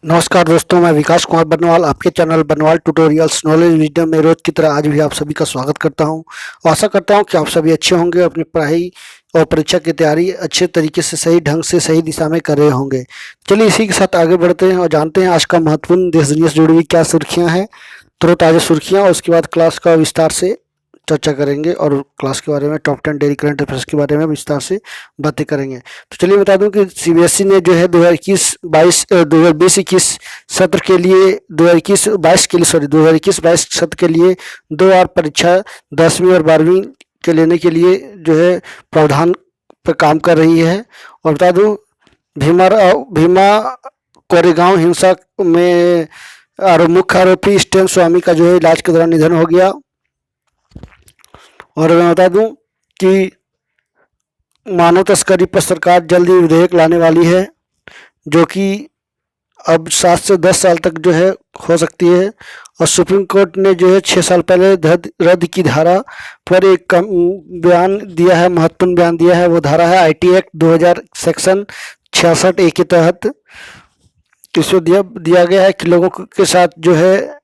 नमस्कार दोस्तों, मैं विकास कुमार बर्नवाल आपके channel Barnwal tutorials knowledge wisdom में रोज की तरह आज भी आप सभी का स्वागत करता हूं। आशा करता हूं कि आप सभी अच्छे होंगे, अपनी पढ़ाई और परीक्षा की तैयारी अच्छे तरीके से सही ढंग से सही दिशा में कर रहे होंगे। चलिए इसी के साथ आगे बढ़ते हैं और जानते हैं आज का महत्वपूर्ण देश दुनिया से जुड़ी हुई क्या सुर्खियाँ हैं, तरोताज़ा सुर्खियाँ। और उसके बाद क्लास का विस्तार से चर्चा करेंगे और क्लास के बारे में टॉप 10 डेली करंट अफेयर्स के बारे में विस्तार से बातें करेंगे। तो चलिए बता दूं कि सीबीएसई ने जो है 2021 सत्र के लिए 2021-22 सत्र के लिए 2 बार परीक्षा 10वीं और 12वीं के लेने के लिए जो है प्रावधान पर काम कर रही है। और बता दूं भीमा कोरेगांव हिंसा में मुख्य आरोपी स्टेन स्वामी का जो है इलाज के दौरान निधन हो गया। और मैं बता दूं कि मानव तस्करी पर सरकार जल्द ही विधेयक लाने वाली है, जो कि अब 7 से 10 साल तक जो है हो सकती है। और सुप्रीम कोर्ट ने जो है 6 साल पहले रद्द की धारा पर एक बयान दिया है, महत्वपूर्ण बयान दिया है। वो धारा है आईटी एक्ट 2000 सेक्शन 66A के तहत। इसमें दिया गया है कि लोगों के साथ जो है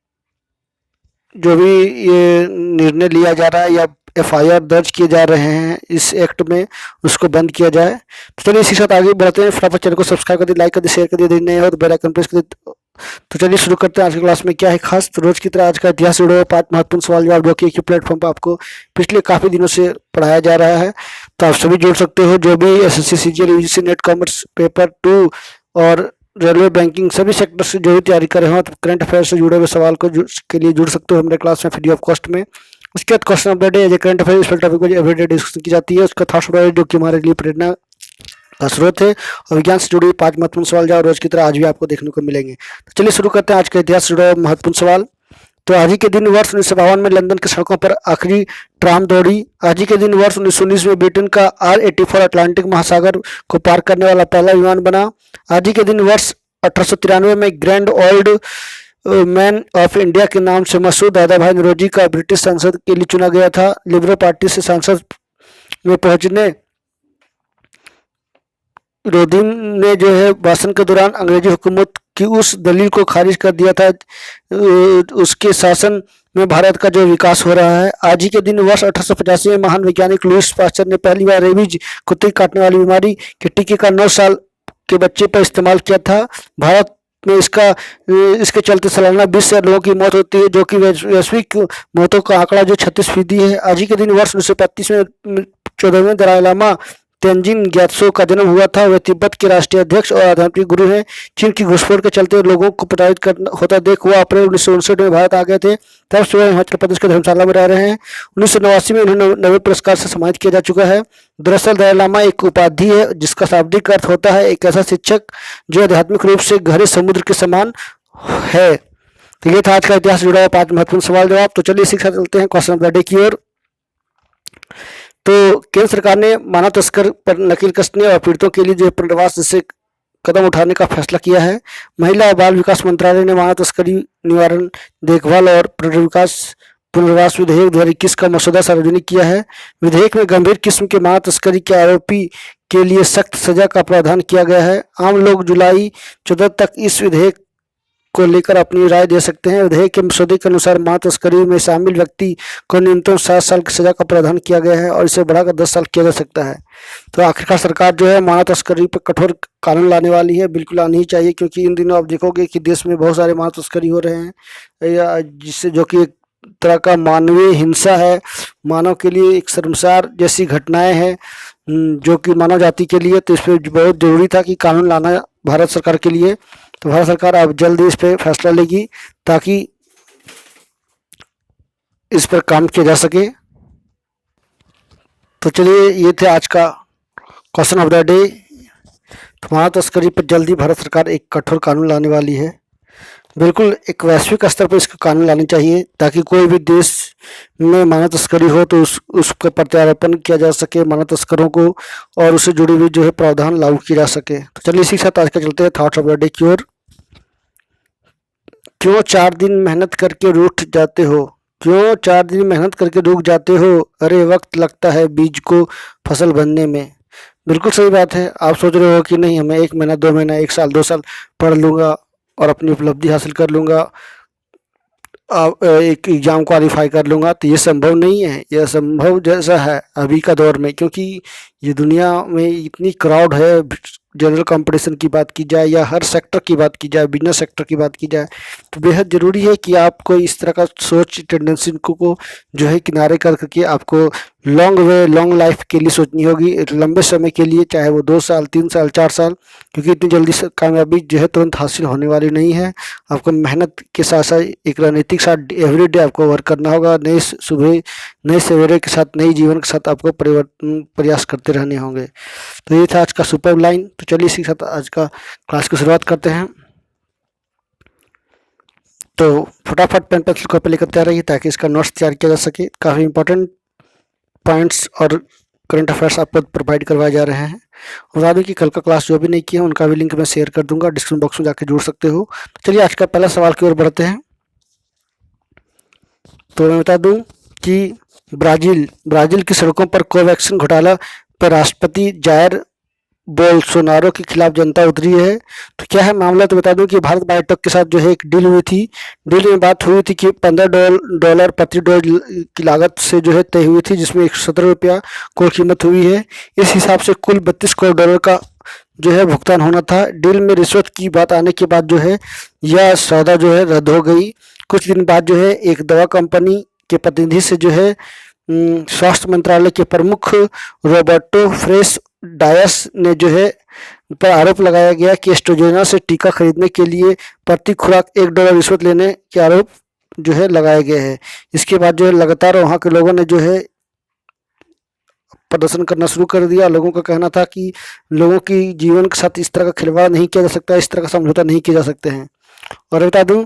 जो भी ये निर्णय लिया जा रहा है या एफआईआर दर्ज किए जा रहे हैं इस एक्ट में, उसको बंद किया जाए। तो चलिए इसी के साथ आगे बढ़ते हैं। फटाफट चैनल को सब्सक्राइब कर दिए, लाइक कर दिए, शेयर कर दिए, नए हो तो बेल आइकन प्रेस कर दिए। तो चलिए शुरू करते हैं आज की क्लास में क्या है खास। तो रोज की तरह आज का इतिहास जुड़े हुए 5 महत्वपूर्ण सवाल जवाब जो कि एक ही प्लेटफॉर्म पर आपको पिछले काफ़ी दिनों से पढ़ाया जा रहा है। तो आप सभी जुड़ सकते हो, जो भी SSC CGL UGC net commerce paper 2 और रेलवे बैंकिंग सभी सेक्टर से जो भी तैयारी कर रहे हो, तो करंट अफेयर से जुड़े हुए सवाल के लिए जुड़ सकते हो हमारे क्लास में फ्री ऑफ कॉस्ट में। उसके बाद क्वेश्चन ऑफ द डे, जो करंट अफेयर इस टॉपिक पर एवरीडे डिस्कशन की जाती है। उसका थॉट्स जो कि हमारे लिए प्रेरणा का स्रोत है। और विज्ञान से जुड़ी 5 महत्वपूर्ण सवाल जो रोज की तरह आज भी आपको देखने को मिलेंगे। तो चलिए शुरू करते हैं आज का इतिहास से जुड़ा महत्वपूर्ण सवाल। तो आज ही के दिन वर्ष 1952 में लंदन की सड़कों पर आखिरी ट्राम दौड़ी। आज ही के दिन वर्ष 1919 में ब्रिटेन का R-84 अटलांटिक महासागर को पार करने वाला पहला विमान बना। आज ही के दिन वर्ष 1893 में grand old man of India के नाम से मशहूर दादा भाई नौरोजी का ब्रिटिश संसद के लिए चुना गया था। लिबरल पार्टी से संसद में पहुंचने रोदिन ने जो है भाषण के दौरान अंग्रेजी हुकूमत की उस दलील को खारिज कर दिया था उसके शासन में भारत का जो विकास हो रहा है। आज ही के दिन वर्ष 1885 में महान वैज्ञानिक लुईस पास्चर ने पहली बार रेबीज कुत्ते काटने वाली बीमारी के टीके का 9 साल के बच्चे पर इस्तेमाल किया था। भारत में इसके चलते सालाना 20 से लोगों की मौत होती है, जो कि वैश्विक मौतों का आंकड़ा जो 36% है। आज ही के दिन वर्ष 1935 में 14वें दलाई लामा तेंजिन ग्यात्सो का जन्म हुआ था। वे तिब्बत के राष्ट्रीय अध्यक्ष और आध्यात्मिक गुरु हैं। चीन की घुसपैठ के चलते लोगों को प्रताड़ित होता देख वह अप्रैल 1959 में भारत आ गए थे। तब से वह हिमाचल प्रदेश के धर्मशाला में रह रहे हैं। 1989 में उन्हें नोबेल पुरस्कार से सम्मानित किया जा चुका है। दरअसल दलाई लामा एक उपाधि है जिसका शाब्दिक अर्थ होता है एक ऐसा शिक्षक जो आध्यात्मिक रूप से गहरे समुद्र के समान है। तो ये था आज का इतिहास जुड़ा हुआ 5 महत्वपूर्ण सवाल जवाब। तो चलिए इसी के साथ चलते हैं क्वेश्चन ऑफ द डे की ओर। तो केंद्र सरकार ने मानव तस्कर पर नकेल कसने और पीड़ितों के लिए जो पुनर्वास जैसे कदम उठाने का फैसला किया है। महिला और बाल विकास मंत्रालय ने मानव तस्करी निवारण, देखभाल और पुनर्वास विधेयक 2021 का मसौदा सार्वजनिक किया है। विधेयक में गंभीर किस्म के मानव तस्करी के आरोपी के लिए सख्त सजा का प्रावधान किया गया है। आम लोग जुलाई 14 तक इस विधेयक को लेकर अपनी राय दे सकते हैं। विधेयक के मसौदे के अनुसार मानव तस्करी में शामिल व्यक्ति को न्यूनतम 7 साल की सजा का प्रावधान किया गया है और इसे बढ़ाकर 10 साल किया जा सकता है। तो आखिरकार सरकार जो है मानव तस्करी पर कठोर कानून लाने वाली है। बिल्कुल आनी ही चाहिए, क्योंकि इन दिनों आप देखोगे कि देश में बहुत सारे मानव तस्करी हो रहे हैं, या जिससे जो कि एक तरह का मानवीय हिंसा है, मानव के लिए एक शर्मसार जैसी घटनाएं हैं जो कि मानव जाति के लिए। तो इस पर बहुत जरूरी था कि कानून लाना भारत सरकार के लिए। तो भारत सरकार अब जल्द ही इस पर फैसला लेगी ताकि इस पर काम किया जा सके। तो चलिए ये थे आज का क्वेश्चन ऑफ द डे। तो मानव तस्करी पर जल्दी भारत सरकार एक कठोर कानून लाने वाली है। बिल्कुल एक वैश्विक स्तर पर इसका कानून लाने चाहिए ताकि कोई भी देश में मानव तस्करी हो तो उसका प्रत्यारोपण किया जा सके मानव तस्करों को, और उससे जुड़ी हुई जो है प्रावधान लागू किया जा सके। तो चलिए इसी के साथ आज का चलते हैं थॉट्स ऑफ द डे की ओर। क्यों 4 दिन मेहनत करके रूठ जाते हो? क्यों 4 दिन मेहनत करके रुक जाते हो? अरे वक्त लगता है बीज को फसल बनने में। बिल्कुल सही बात है। आप सोच रहे हो कि नहीं हमें 1 महीना 2 महीना 1 साल 2 साल पढ़ लूँगा और अपनी उपलब्धि हासिल कर लूँगा, एक एग्ज़ाम क्वालिफाई कर लूँगा, तो ये संभव नहीं है। यह संभव जैसा है अभी का दौर में, क्योंकि ये दुनिया में इतनी क्राउड है। जनरल कंपटीशन की बात की जाए या हर सेक्टर की बात की जाए, बिजनेस सेक्टर की बात की जाए, तो बेहद ज़रूरी है कि आपको इस तरह का सोच टेंडेंसी को जो है किनारे कर करके आपको लॉन्ग वे लॉन्ग लाइफ के लिए सोचनी होगी, लंबे समय के लिए, चाहे वो 2 साल 3 साल 4 साल, क्योंकि इतनी जल्दी से कामयाबी जो है तुरंत हासिल होने वाली नहीं है। आपको मेहनत के साथ साथ एक रणनीतिक साथ एवरीडे आपको वर्क करना होगा। नए सवेरे के साथ, नई जीवन के साथ आपको परिवर्तन प्रयास करते रहने होंगे। तो ये था आज का सुपर लाइन। तो चलिए इसी के साथ आज का क्लास की शुरुआत करते हैं। तो फटाफट पेन पेंसिल कॉपी लेकर तैयार रहिए ताकि इसका नोट्स तैयार किया जा सके। काफ़ी इंपॉर्टेंट पॉइंट्स और करंट अफेयर्स आपको प्रोवाइड करवाए जा रहे हैं। बता दूं कि कल का क्लास जो भी नहीं किया उनका भी लिंक मैं शेयर कर दूंगा, डिस्क्रिप्शन बॉक्स में जाकर जुड़ सकते हो। तो चलिए आज का पहला सवाल की ओर बढ़ते हैं। तो मैं बता दूं कि ब्राज़ील की सड़कों पर कोवैक्सीन घोटाला पर राष्ट्रपति जायर बोल्सोनारो के खिलाफ जनता उतरी है। तो क्या है मामला, तो बता दूं कि भारत बायोटेक के साथ जो है एक डील हुई थी। डील में बात हुई थी कि $15 प्रति डोज की लागत से जो है तय हुई थी, जिसमें ₹117 कुल कीमत हुई है। इस हिसाब से कुल $32 करोड़ का जो है भुगतान होना था। डील में रिश्वत की बात आने के बाद जो है यह सौदा जो है रद्द हो गई। कुछ दिन बाद जो है एक दवा कंपनी के प्रतिनिधि से जो है स्वास्थ्य मंत्रालय के प्रमुख रॉबर्टो फ्रेस डायस ने जो है पर आरोप लगाया गया कि एस्ट्राजेनेका से टीका खरीदने के लिए प्रति खुराक $1 रिश्वत लेने के आरोप जो है लगाए गए हैं। इसके बाद जो है लगातार वहाँ के लोगों ने जो है प्रदर्शन करना शुरू कर दिया। लोगों का कहना था कि लोगों की जीवन के साथ इस तरह का खिलवाड़ नहीं किया जा सकता, इस तरह का समझौता नहीं किया जा सकते हैं। और बता दूं,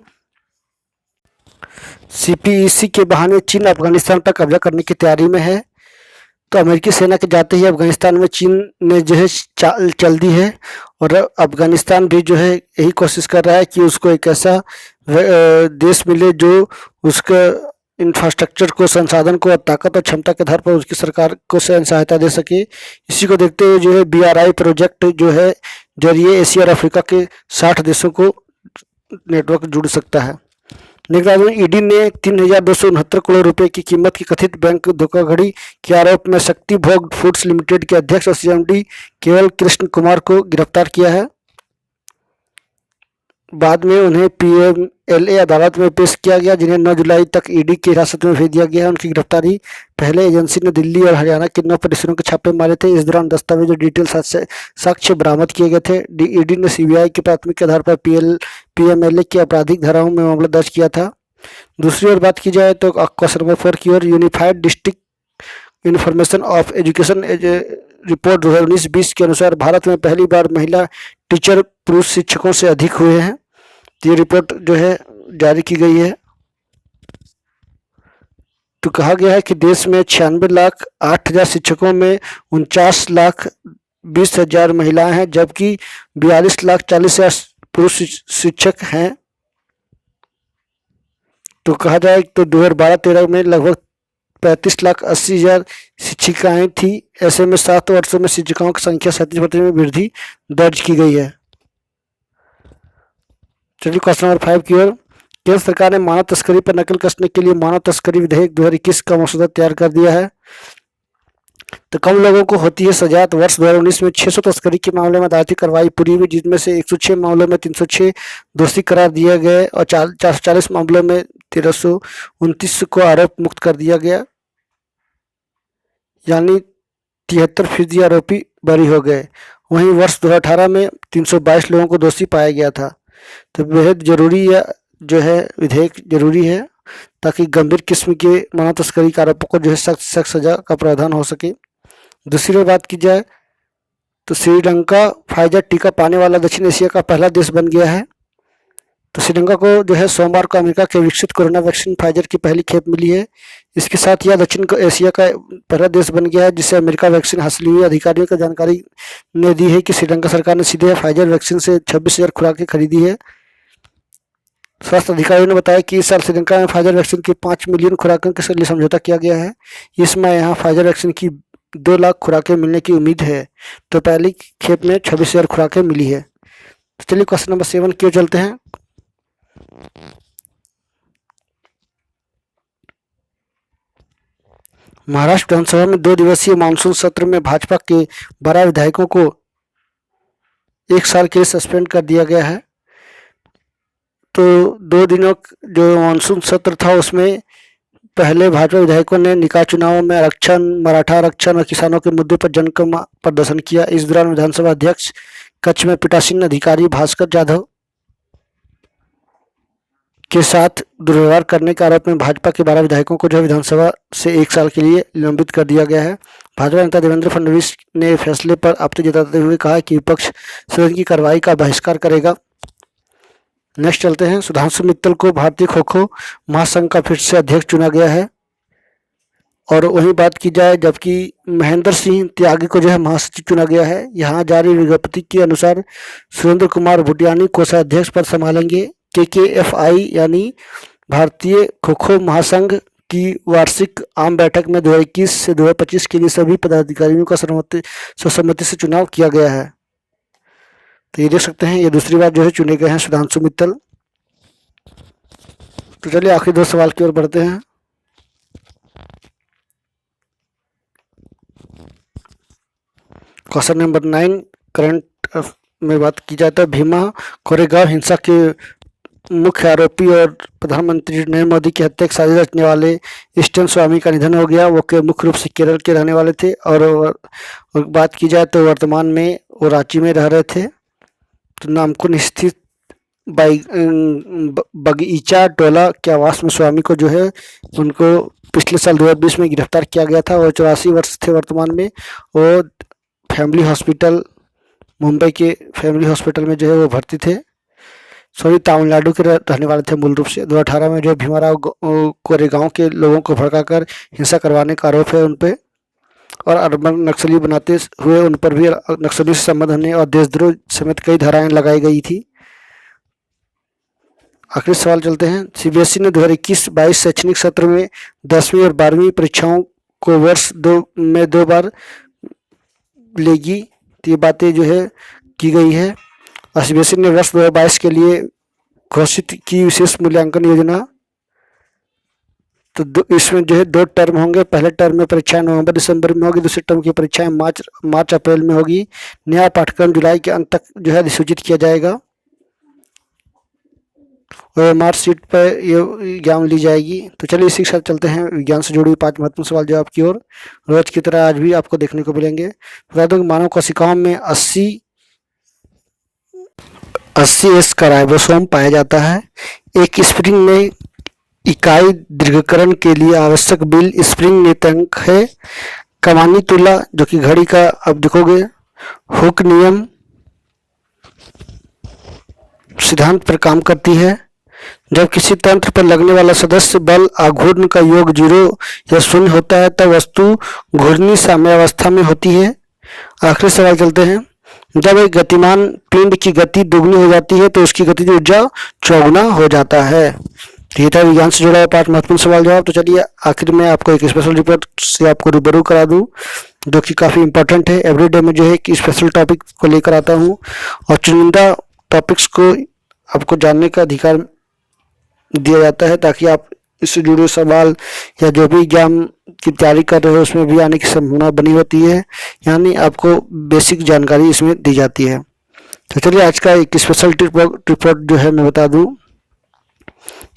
CPEC के बहाने चीन अफगानिस्तान पर कब्जा करने की तैयारी में है। तो अमेरिकी सेना के जाते ही अफगानिस्तान में चीन ने जो है चाल चल दी है, और अफगानिस्तान भी जो है यही कोशिश कर रहा है कि उसको एक ऐसा देश मिले जो उसका इंफ्रास्ट्रक्चर को, संसाधन को और ताकत और क्षमता के आधार पर उसकी सरकार को सहायता दे सके। इसी को देखते हुए जो है BRI प्रोजेक्ट जो है जरिए एशिया और अफ्रीका के 60 देशों को नेटवर्क जुड़ सकता है। ईडी ने 3,269 करोड़ रुपए की कीमत की कथित बैंक धोखाधड़ी के आरोप में शक्ति भोग फूड्स लिमिटेड के अध्यक्ष और CMD केवल कृष्ण कुमार को गिरफ्तार किया है। बाद में उन्हें PMLA अदालत में पेश किया गया, जिन्हें 9 जुलाई तक ईडी की हिरासत में भेज दिया गया है। उनकी गिरफ्तारी पहले एजेंसी ने दिल्ली और हरियाणा के 9 परिसरों के छापे मारे थे। इस दौरान दस्तावेज और डिटेल साक्ष्य बरामद किए गए थे। ईडी ने CBI की प्राथमिक के आधार पर PMLA की आपराधिक धाराओं में मामला दर्ज किया था। दूसरी ओर बात की जाए तो क्वेश्चन नंबर 4 की ओर, unified district information of education report 2019-20 के अनुसार भारत में पहली बार महिला टीचर पुरुष शिक्षकों से अधिक हुए हैं। ये रिपोर्ट जो है जारी की गई है। तो कहा गया है कि देश में 96,08,000 शिक्षकों में 49,20,000 महिलाएं हैं, जबकि 42,40,000 पुरुष शिक्षक हैं। तो कहा जाए तो 2012-13 में लगभग 35,80,000 शिक्षिकाएं थी। ऐसे में 7 वर्षों में शिक्षिकाओं की संख्या 37% में वृद्धि दर्ज की गई है। चलिए क्वेश्चन नंबर 5 की ओर, केंद्र सरकार ने मानव तस्करी पर नकल कसने के लिए मानव तस्करी विधेयक 2021 का मसौदा तैयार कर दिया है। तो कम लोगों को होती है सजा। तो वर्ष 2019 में 600 तस्करी के मामले में अदालती कार्रवाई पूरी हुई, जिसमें से 106 मामलों में 306 दोषी करार दिए गए और 440 मामलों में 1329 को आरोप मुक्त कर दिया गया, यानी 73% आरोपी बरी हो गए। वहीं वर्ष 2018 में 322 लोगों को दोषी पाया गया था। तो बेहद जरूरी है जो है विधेयक जरूरी है, ताकि गंभीर किस्म के मानव तस्करी के आरोपों को जो है सख्त सजा का प्रावधान हो सके। दूसरी ओर बात की जाए तो श्रीलंका फाइजर टीका पाने वाला दक्षिण एशिया का पहला देश बन गया है। तो श्रीलंका को जो है सोमवार को अमेरिका के विकसित कोरोना वैक्सीन फाइजर की पहली खेप मिली है। इसके साथ यह दक्षिण एशिया का पहला देश बन गया है जिसे अमेरिका वैक्सीन हासिल हुई है। अधिकारियों को जानकारी ने दी है कि श्रीलंका सरकार ने सीधे फाइजर वैक्सीन से 26,000 खुराकें खरीदी है। स्वास्थ्य अधिकारियों ने बताया कि इस साल श्रीलंका में फाइजर वैक्सीन की 5 मिलियन खुराकों के लिए समझौता किया गया है। इसमें यहाँ फाइजर वैक्सीन की 2 लाख खुराकें मिलने की उम्मीद है। तो पहली खेप में 26,000 खुराकें मिली है। तो चलिए क्वेश्चन नंबर 7 की ओर चलते हैं। महाराष्ट्र विधानसभा में 2 दिवसीय मानसून सत्र में भाजपा के 12 विधायकों को 1 साल के लिए सस्पेंड कर दिया गया है। तो 2 दिनों जो मानसून सत्र था उसमें पहले भाजपा विधायकों ने निकाय चुनावों में आरक्षण, मराठा आरक्षण और किसानों के मुद्दे पर जमकर प्रदर्शन किया। इस दौरान विधानसभा अध्यक्ष कक्ष में पीठासीन अधिकारी भास्कर जाधव के साथ दुर्व्यवहार करने के आरोप में भाजपा के 12 विधायकों को जो विधानसभा से 1 साल के लिए निलंबित कर दिया गया है। भाजपा नेता देवेंद्र फडणवीस ने फैसले पर आपत्ति जताते हुए कहा कि विपक्ष सदन की कार्रवाई का बहिष्कार करेगा। नेक्स्ट चलते हैं। सुधांशु मित्तल को भारतीय खो खो महासंघ का फिर से अध्यक्ष चुना गया है। और वहीं बात की जाए जबकि महेंद्र सिंह त्यागी को जो है महासचिव चुना गया है। यहाँ जारी विज्ञप्ति के अनुसार सुरेंद्र कुमार भूटियानी कोषाध्यक्ष पद संभालेंगे। KKFI यानी भारतीय खो खो महासंघ की वार्षिक आम बैठक में 2021 से 2025 के लिए सभी पदाधिकारियों का सर्वसम्मति से चुनाव किया गया है। तो ये देख सकते हैं, ये दूसरी बार जो है चुने गए हैं सुधांशु मित्तल। तो चलिए आखिरी 2 सवाल की ओर बढ़ते हैं। क्वेश्चन नंबर 9 करंट में बात की जाए तो भीमा कोरेगांव हिंसा के मुख्य आरोपी और प्रधानमंत्री नरेंद्र मोदी की हत्या की साजिश रचने वाले स्टैन स्वामी का निधन हो गया। वो के मुख्य रूप से केरल के रहने वाले थे और बात की जाए तो वर्तमान में वो रांची में रह रहे थे। तो नामकुन स्थित बगीचा टोला के आवास में स्वामी को जो है उनको पिछले साल 2020 में गिरफ्तार किया गया था। वो 84 वर्ष थे वर्तमान में। वो फैमिली हॉस्पिटल, मुंबई के फैमिली हॉस्पिटल में जो है वो भर्ती थे। सभी तमिलनाडु के रहने वाले थे मूल रूप से। 2018 में जो भीमाराव कोरेगांव के लोगों को भड़काकर हिंसा करवाने का आरोप है उन पे, और अर्बन नक्सली बनाते हुए उन पर भी नक्सली से संबंध होने और देशद्रोह समेत कई धाराएं लगाई गई थी। आखिरी सवाल चलते हैं। CBSE ने 2021-22 शैक्षणिक सत्र में 10वीं और 12वीं परीक्षाओं को वर्ष 2 में 2 बार लेगी। तो ये बातें जो है की गई है। और CBSE ने वर्ष 2022 के लिए घोषित की विशेष मूल्यांकन योजना। तो इसमें जो है 2 टर्म होंगे। पहले टर्म में परीक्षाएं नवंबर-दिसंबर में होगी, दूसरे टर्म की परीक्षाएं मार्च-अप्रैल में होगी। नया पाठ्यक्रम जुलाई के अंत तक जो है अधिसूचित किया जाएगा और मार्कशीट पर ये एग्जाम ली जाएगी। तो चलिए इसी के साथ चलते हैं विज्ञान से जुड़ी 5 महत्वपूर्ण सवाल जवाब की ओर। रोज की तरह आज भी आपको देखने को मिलेंगे। बता दूं कि मानव कोशिकाओं में 80S का राइबोसोम पाया जाता है। एक स्प्रिंग में इकाई दीर्घकरण के लिए आवश्यक बिल स्प्रिंग नियतांक है। कमानी तुला जो कि घड़ी का अब देखोगे हुक नियम सिद्धांत पर काम करती है। जब किसी तंत्र पर लगने वाला सदस्य बल आघूर्ण का योग 0 या 0 होता है तब वस्तु घूर्णी साम्यावस्था में होती है। आखिरी सवाल चलते हैं। जब एक गतिमान पिंड की गति दोगुनी हो जाती है तो उसकी गतिज ऊर्जा चौगुना हो जाता है। ये था विज्ञान से जुड़ा हुआ 5 महत्वपूर्ण सवाल जवाब। तो चलिए आखिर में आपको एक स्पेशल रिपोर्ट से आपको रूबरू करा दूं जो कि काफ़ी इंपॉर्टेंट है। एवरीडे में जो है कि स्पेशल टॉपिक को लेकर आता हूं और चुनिंदा टॉपिक्स को आपको जानने का अधिकार दिया जाता है ताकि आप इससे जुड़े सवाल या जो भी एग्जाम की तैयारी कर रहे हो उसमें भी आने की संभावना बनी होती है, यानी आपको बेसिक जानकारी इसमें दी जाती है। तो चलिए आज का एक स्पेशल रिपोर्ट जो है मैं बता दूं।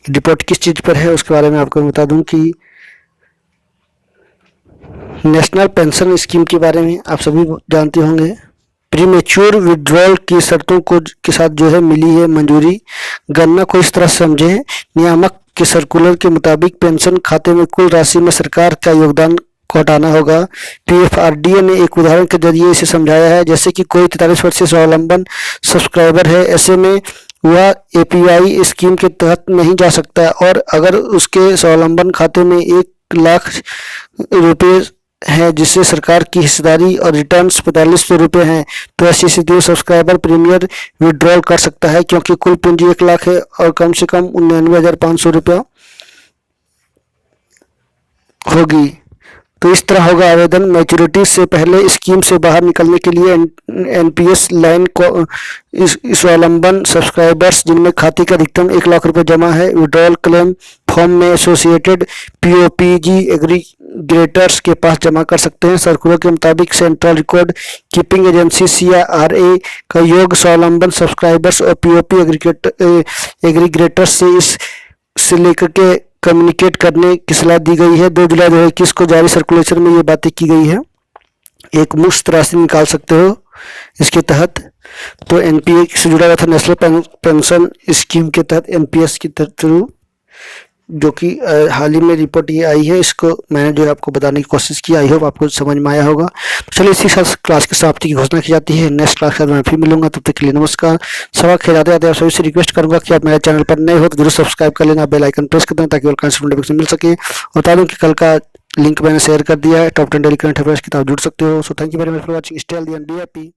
रिपोर्ट किस चीज़ पर है उसके बारे में आपको बता दूं कि नेशनल पेंशन स्कीम के बारे में आप सभी जानते होंगे। प्रीमेच्योर विड्रॉल की शर्तों को के साथ जो है मिली है मंजूरी। गणना को इस तरह समझें, नियामक के सर्कुलर के मुताबिक पेंशन खाते में कुल राशि में सरकार का योगदान को हटाना होगा। PFRDA ने एक उदाहरण के जरिए इसे समझाया है। जैसे कि कोई 43 वर्षीय स्वावलंबन सब्सक्राइबर है, ऐसे में वह APY स्कीम के तहत नहीं जा सकता और अगर उसके स्वावलंबन खाते में 1 लाख रुपये है जिससे सरकार की हिस्सेदारी और रिटर्न्स 4500 रुपये हैं, तो ऐसी स्थिति में सब्सक्राइबर प्रीमियर विड्रॉल कर सकता है क्योंकि कुल पूंजी 1 लाख है और कम से कम 99,500 रुपया होगी। तो इस तरह होगा आवेदन। मैच्योरिटी से पहले स्कीम से बाहर निकलने के लिए एनपीएस लाइन को स्वावलंबन सब्सक्राइबर्स जिनमें खाते का अधिकतम 1 लाख रुपए जमा है विड्रॉल क्लेम फॉर्म में एसोसिएटेड पीओपीजी एग्रीगेटर्स के पास जमा कर सकते हैं। सर्कुलर के मुताबिक central record keeping agency CRA का योग स्वावलंबन सब्सक्राइबर्स और पीओपी एग्रीगेटर्स से लेकर के कम्युनिकेट करने की सलाह दी गई है। 2 जुलाई 2021 को जारी सर्कुलेशन में ये बातें की गई है। एक मुश्त राशि निकाल सकते हो इसके तहत। तो एनपीए से जुड़ा हुआ था नेशनल पेंशन स्कीम के तहत एनपीएस के थ्रू, जो कि हाल ही में रिपोर्ट ये आई है। इसको मैंने जो है आपको बताने की कोशिश की। आई होप आपको समझ में आया होगा। तो चलिए इसी साथ क्लास के समाप्ति की घोषणा की जाती है। नेक्स्ट क्लास के बाद मैं फिर मिलूंगा, तब तक के लिए नमस्कार। सबक जाते जाते आप सभी से रिक्वेस्ट करूंगा कि आप मेरे चैनल पर नए हो तो जरूर सब्सक्राइब कर लेना, बेल आइकन प्रेस कर देना ताकि नोटिफिकेशन मिल सके। बता दूं कि कल का लिंक मैंने शेयर कर दिया है, टॉप 10 डेली करंट अफेयर्स की, आप जुड़ सकते हो। So thank you very much for watching. Stay healthy and be happy.